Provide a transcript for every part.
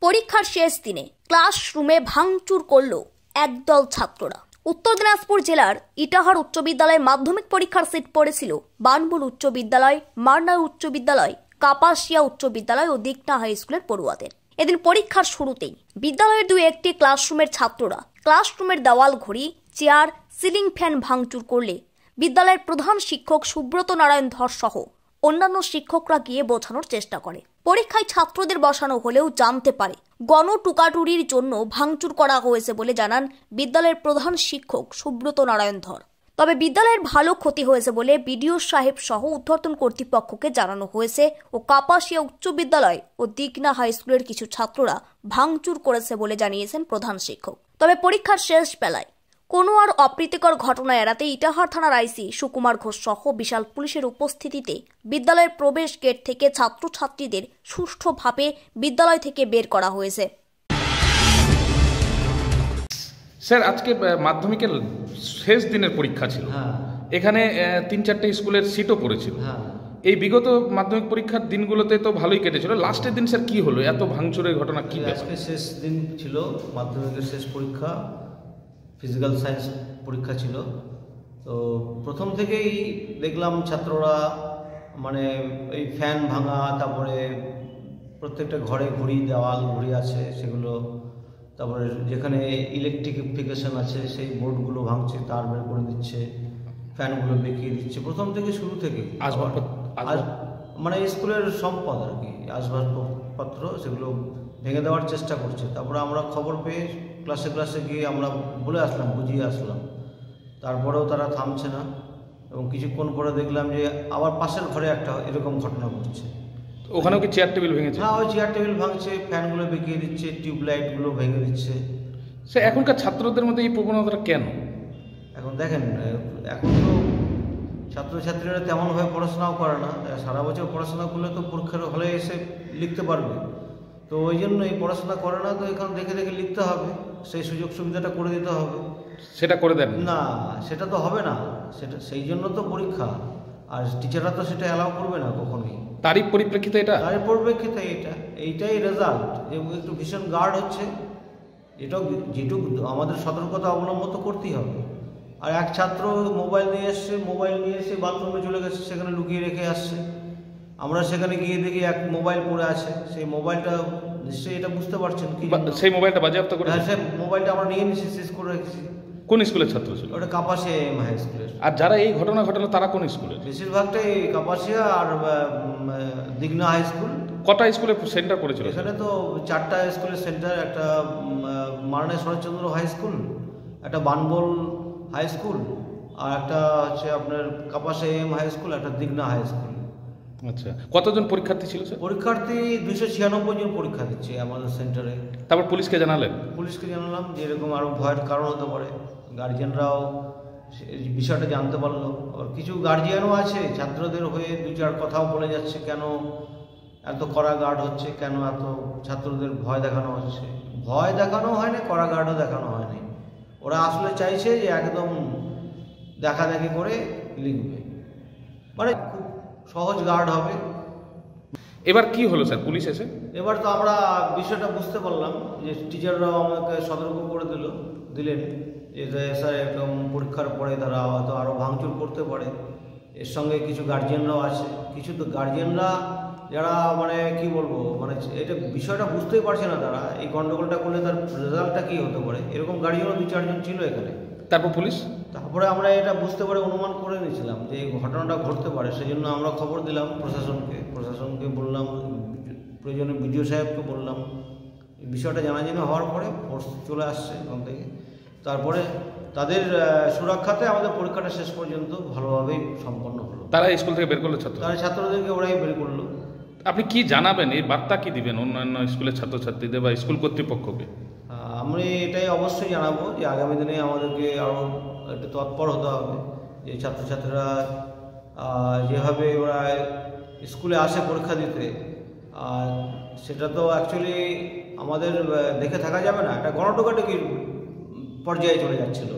পরীক্ষার শেষ দিনে ক্লাসরুমে ভাঙচুর করল একদল ছাত্ররা। উত্তর দিনাজপুর জেলার ইটাহার উচ্চ বিদ্যালয়ে মাধ্যমিক পরীক্ষার সিট পড়েছিল বানবুল উচ্চ বিদ্যালয়, মারনার উচ্চ বিদ্যালয়, কাপাসিয়া উচ্চ বিদ্যালয় ও দিকনা হাই স্কুলের পড়ুয়াদের। এদিন পরীক্ষার শুরুতেই বিদ্যালয়ের একটি ক্লাসরুমের ছাত্ররা ক্লাসরুমের দেওয়াল ঘড়ি, চেয়ার, সিলিং ফ্যান ভাঙচুর করলে বিদ্যালয়ের প্রধান শিক্ষক সুব্রত নারায়ণ ধর সহ অন্যান্য শিক্ষকরা গিয়ে বোঝানোর চেষ্টা করে। পরীক্ষায় ছাত্রদের বসানো হলেও জানতে পারে গণটুকাটুরির জন্য ভাঙচুর করা হয়েছে বলে জানান বিদ্যালয়ের প্রধান শিক্ষক সুব্রত নারায়ণ ধর। তবে বিদ্যালয়ের ভালো ক্ষতি হয়েছে বলে বিডিও সাহেব সহ ঊর্ধ্বতন কর্তৃপক্ষকে জানানো হয়েছে ও কাপাসিয়া উচ্চ বিদ্যালয় ও দিকনা হাই স্কুলের কিছু ছাত্ররা ভাঙচুর করেছে বলে জানিয়েছেন প্রধান শিক্ষক। তবে পরীক্ষার শেষ বেলায় কোনো আর অপ্রীতিকর ঘটনা এড়াতে ইটাহার থানার আইসি সুকুমার ঘোষ সহ বিশাল পুলিশের উপস্থিতিতে বিদ্যালয়ের প্রবেশ গেট থেকে ছাত্রছাত্রীদের সুষ্ঠুভাবে বিদ্যালয় থেকে বের করা হয়েছে। স্যার, আজকে মাধ্যমিকের শেষ দিনের পরীক্ষা ছিল। এখানে 3-4টে স্কুলের সিটও পড়েছিল। এই বিগত মাধ্যমিক পরীক্ষার দিনগুলোতে তো ভালোই কেটেছিল, লাস্টের দিন স্যার কি হলো? এত ভাঙচুরের ঘটনা কি? আজকে শেষ দিন ছিল মাধ্যমিকের শেষ পরীক্ষা, ফিজিক্যাল সায়েন্স পরীক্ষা ছিল। তো প্রথম থেকেই দেখলাম ছাত্ররা মানে এই ফ্যান ভাঙা, তারপরে প্রত্যেকটা ঘরে ঘড়ি, দেওয়াল ঘড়ি আছে সেগুলো, তারপরে যেখানে ইলেকট্রিফিকেশন আছে সেই বোর্ডগুলো ভাঙছে, তার বের করে দিচ্ছে, ফ্যানগুলো বেঁকিয়ে দিচ্ছে। প্রথম থেকে শুরু থেকে মানে স্কুলের সম্পদ আর কি, আসবাবপত্র সেগুলো ভেঙে দেওয়ার চেষ্টা করছে। তারপরে আমরা খবর পেয়ে ক্লাসে ক্লাসে গিয়ে আমরা বলে আসলাম, বুঝিয়ে আসলাম। তারপরেও তারা থামছে না এবং কিছুক্ষণ পরে দেখলাম যে আবার পাশের ঘরে একটা এরকম ঘটনা ঘটছে। ওখানেও কি চেয়ার টেবিল ভেঙেছে? হ্যাঁ, ওই চেয়ার টেবিল ভাঙছে, ফ্যানগুলো বেঁকিয়ে দিচ্ছে, টিউবলাইটগুলো ভেঙে দিচ্ছে। সে এখনকার ছাত্রদের মধ্যে এই প্রবণতাটা কেন? এখন দেখেন, এখন তো ছাত্রছাত্রীরা তেমনভাবে পড়াশোনাও করে না। সারা বছর পড়াশোনা করলে তো পরীক্ষার হলে এসে লিখতে পারবে, তো ওই জন্য এই পড়াশোনা করে না, তো এখন দেখে দেখে লিখতে হবে, সেই সুযোগ সুবিধাটা করে দিতে হবে। সেটা করে দেন না? সেটা তো হবে না, সেটা সেই জন্য তো পরীক্ষা, আর টিচাররা তো সেটা অ্যালাউ করবে না কখনোই। তারই পরিপ্রেক্ষিতে তারই পরিপ্রেক্ষিতে এইটাই রেজাল্ট। একটু ভীষণ গার্ড হচ্ছে, এটাও যেটুকু আমাদের সতর্কতা অবলম্বন তো করতেই হবে। আর এক ছাত্র মোবাইল নিয়ে এসে বাথরুমে চলে গেছে, সেখানে লুকিয়ে রেখে আসছে। আমরা সেখানে গিয়ে দেখি এক মোবাইল পড়ে আছে, সেই মোবাইলটা নিশ্চয়ই এটা বুঝতে পারছেন কি সেই মোবাইলটা বাজেয়াপ্ত করে? হ্যাঁ, সেই মোবাইলটা আমরা নিয়ে নিয়েছি, শেষ করে রেখেছি। কোন স্কুলের ছাত্র ছিল ওটা? কাপাসিয়া হাই স্কুলের। আর যারা এই ঘটনা ঘটালো তারা কোন স্কুলের? বেশিরভাগটাই কাপাসিয়া আর দিগনা হাই স্কুল। কটা স্কুলে সেন্টার পড়েছিল? এখানে তো 4টা স্কুলের সেন্টার, একটা মারনা শরৎচন্দ্র হাই স্কুল, একটা বানবল হাই স্কুল, আর একটা হচ্ছে আপনার কাপাসিয়া হাই স্কুল, একটা দিগনা হাই স্কুল। আচ্ছা, কতজন পরীক্ষার্থী ছিল স্যার? পরীক্ষার্থী 296 জন পরীক্ষা দিচ্ছে আমাদের সেন্টারে। তারপর পুলিশকে জানালেন? পুলিশকে জানালাম যে এরকম আরও ভয়ের কারণ হতে পারে, গার্জিয়ানরাও বিষয়টা জানতে পারলো। আর কিছু গার্জিয়ানও আছে ছাত্রদের হয়ে 2-4 কথাও বলে যাচ্ছে, কেন এত কড়া গার্ড হচ্ছে, কেন এত ছাত্রদের ভয় দেখানো হচ্ছে। ভয় দেখানো হয় না, কড়া গার্ডও দেখানো হয় না। ওরা আসলে চাইছে যে একদম দেখাদেখি করে লিখবে, মানে খুব সহজ গার্ড হবে। এবার কি হলো স্যার পুলিশ এসে? এবার তো আমরা বিষয়টা বুঝতে পারলাম যে টিচাররাও আমাকে সতর্ক করে দিলেন যে স্যার এরকম পরীক্ষার পরে তারা হয়তো আরও ভাঙচুর করতে পারে। এর সঙ্গে কিছু গার্জিয়ানরাও আছে, কিছু তো গার্জিয়ানরা যারা মানে কি বলবো, মানে এটা বিষয়টা বুঝতেই পারছে না তারা, এই গন্ডগোলটা করলে তার রেজাল্টটা কী হতে পারে, এরকম গার্জিয়ানও 2-4 জন ছিল এখানে। তারপর পুলিশ, তারপরে আমরা এটা বুঝতে পারে অনুমান করে নিয়েছিলাম যে এই ঘটনাটা ঘটতে পারে, সেই জন্য আমরা খবর দিলাম প্রশাসনকে বললাম, প্রয়োজনে বিডিও সাহেবকে বললাম। এই বিষয়টা জানাজানি হওয়ার পরে ফোর্স চলে আসছে ওখান থেকে। তারপরে তাদের সুরক্ষাতে আমাদের পরীক্ষাটা শেষ পর্যন্ত ভালোভাবেই সম্পন্ন হলো। তারা স্কুল থেকে বের করলো ছাত্রদেরকে ওরাই বের করলো। আপনি কি জানাবেন, এই বার্তা কি দিবেন অন্যান্য স্কুলের ছাত্রছাত্রীদের বা স্কুল কর্তৃপক্ষকে? আমি এটাই অবশ্যই জানাবো যে আগামী দিনে আমাদেরকে আরও একটু তৎপর হতে হবে, যে ছাত্রছাত্রীরা যেভাবে ওরা স্কুলে আসে পরীক্ষা দিতে, আর সেটা তো অ্যাকচুয়ালি আমাদের দেখে থাকা যাবে না, একটা গণটোকাটুকির পর্যায়ে চলে যাচ্ছিল।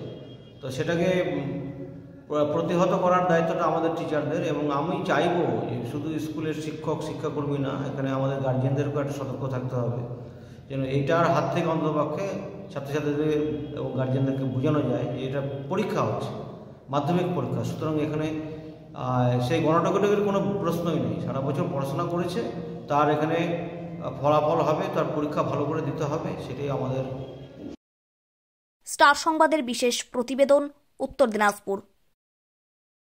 তো সেটাকে প্রতিহত করার দায়িত্বটা আমাদের টিচারদের, এবং আমি চাইবো যে শুধু স্কুলের শিক্ষাকর্মী না, এখানে আমাদের গার্জিয়ানদেরকেও একটা সতর্ক থাকতে হবে যেন এইটার হাত থেকে অন্ততপক্ষে ছাত্রছাত্রীদের এবং গার্জেনদেরকে বোঝানো যায় যে এটা পরীক্ষা হচ্ছে, মাধ্যমিক পরীক্ষা। সুতরাং এখানে সেই গণটকটকের কোনো প্রশ্নই নেই। সারা বছর পড়াশোনা করেছে, তার এখানে ফলাফল হবে, তার পরীক্ষা ভালো করে দিতে হবে, সেটাই আমাদের। স্টার সংবাদের বিশেষ প্রতিবেদন, উত্তর দিনাজপুর।